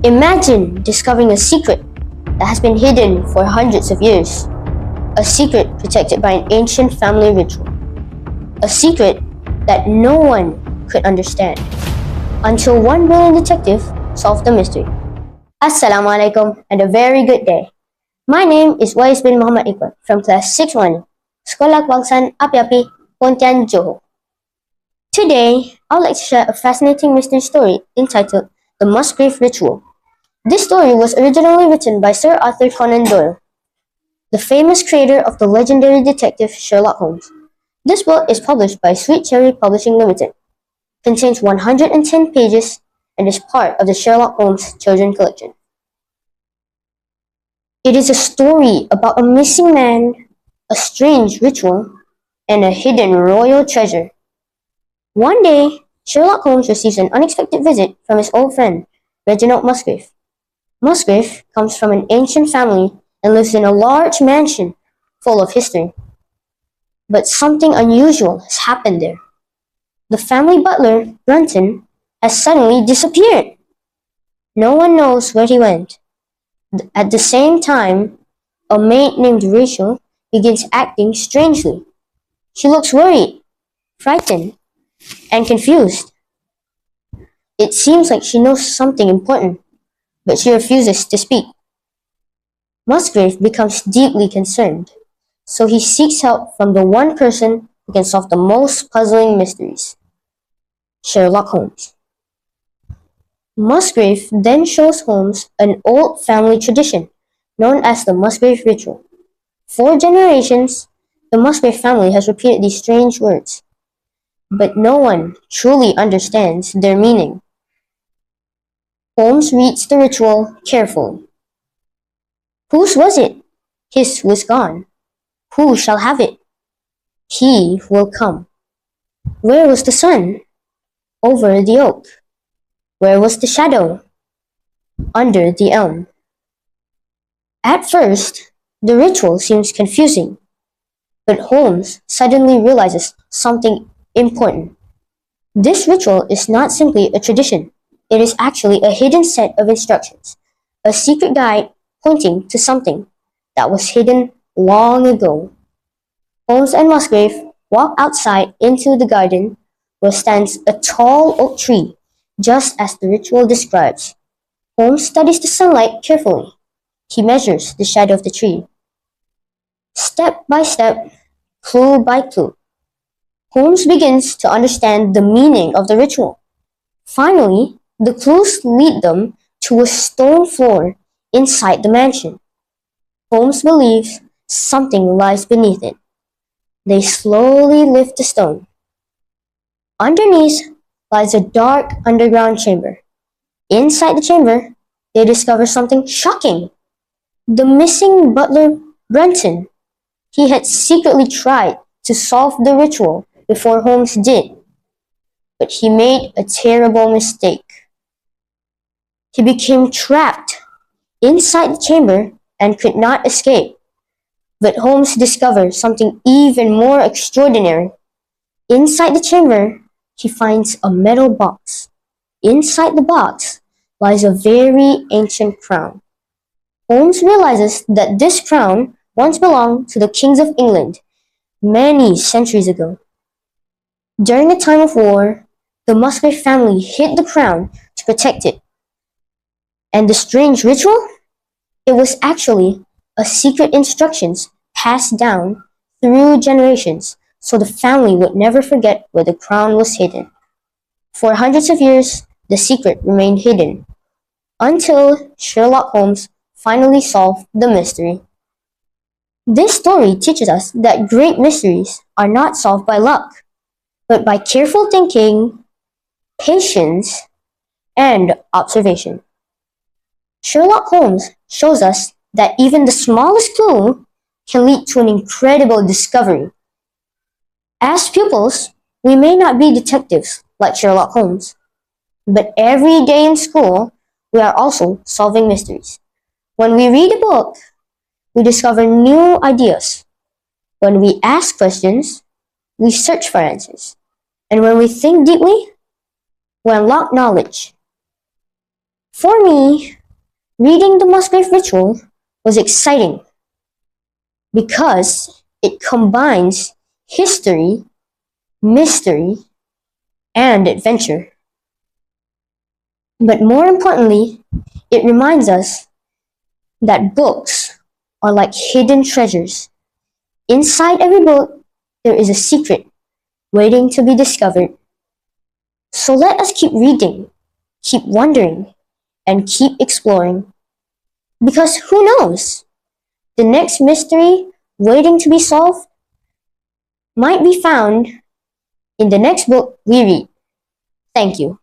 Imagine discovering a secret that has been hidden for hundreds of years. A secret protected by an ancient family ritual. A secret that no one could understand until one brilliant detective solved the mystery. Assalamualaikum and a very good day. My name is UWAIS bin Muhammad Iqbal from class 6-1, Sekolah Api-Api, PONTIAN, Johor. Today, I would like to share a fascinating mystery story entitled The Musgrave Ritual. This story was originally written by Sir Arthur Conan Doyle, the famous creator of the legendary detective Sherlock Holmes. This book is published by Sweet Cherry Publishing Limited, contains 110 pages, and is part of the Sherlock Holmes Children's Collection. It is a story about a missing man, a strange ritual, and a hidden royal treasure. One day, Sherlock Holmes receives an unexpected visit from his old friend, Reginald Musgrave. Musgrave comes from an ancient family and lives in a large mansion full of history. But something unusual has happened there. The family butler, Brunton, has suddenly disappeared. No one knows where he went. At the same time, a maid named Rachel begins acting strangely. She looks worried, frightened, and confused. It seems like she knows something important, but she refuses to speak. Musgrave becomes deeply concerned, so he seeks help from the one person who can solve the most puzzling mysteries, Sherlock Holmes. Musgrave then shows Holmes an old family tradition known as the Musgrave Ritual. For generations, the Musgrave family has repeated these strange words, but no one truly understands their meaning. Holmes reads the ritual carefully. Whose was it? His was gone. Who shall have it? He will come. Where was the sun? Over the oak. Where was the shadow? Under the elm. At first, the ritual seems confusing, but Holmes suddenly realizes something important. This ritual is not simply a tradition. It is actually a hidden set of instructions, a secret guide pointing to something that was hidden long ago. Holmes and Musgrave walk outside into the garden where stands a tall oak tree, just as the ritual describes. Holmes studies the sunlight carefully. He measures the shadow of the tree. Step by step, clue by clue, Holmes begins to understand the meaning of the ritual. Finally, the clues lead them to a stone floor inside the mansion. Holmes believes something lies beneath it. They slowly lift the stone. Underneath lies a dark underground chamber. Inside the chamber, they discover something shocking. The missing butler, Brunton. He had secretly tried to solve the ritual before Holmes did, but he made a terrible mistake. He became trapped inside the chamber and could not escape. But Holmes discovers something even more extraordinary. Inside the chamber, he finds a metal box. Inside the box lies a very ancient crown. Holmes realizes that this crown once belonged to the kings of England many centuries ago. During a time of war, the Musgrave family hid the crown to protect it. And the strange ritual? It was actually a secret instructions passed down through generations so the family would never forget where the crown was hidden. For hundreds of years, the secret remained hidden until Sherlock Holmes finally solved the mystery. This story teaches us that great mysteries are not solved by luck, but by careful thinking, patience, and observation. Sherlock Holmes shows us that even the smallest clue can lead to an incredible discovery. As pupils, we may not be detectives like Sherlock Holmes, but every day in school, we are also solving mysteries. When we read a book, we discover new ideas. When we ask questions, we search for answers. And when we think deeply, we unlock knowledge. For me, reading The Musgrave Ritual was exciting because it combines history, mystery, and adventure. But more importantly, it reminds us that books are like hidden treasures. Inside every book, there is a secret waiting to be discovered. So let us keep reading, keep wondering, and keep exploring. Because who knows? The next mystery waiting to be solved might be found in the next book we read. Thank you.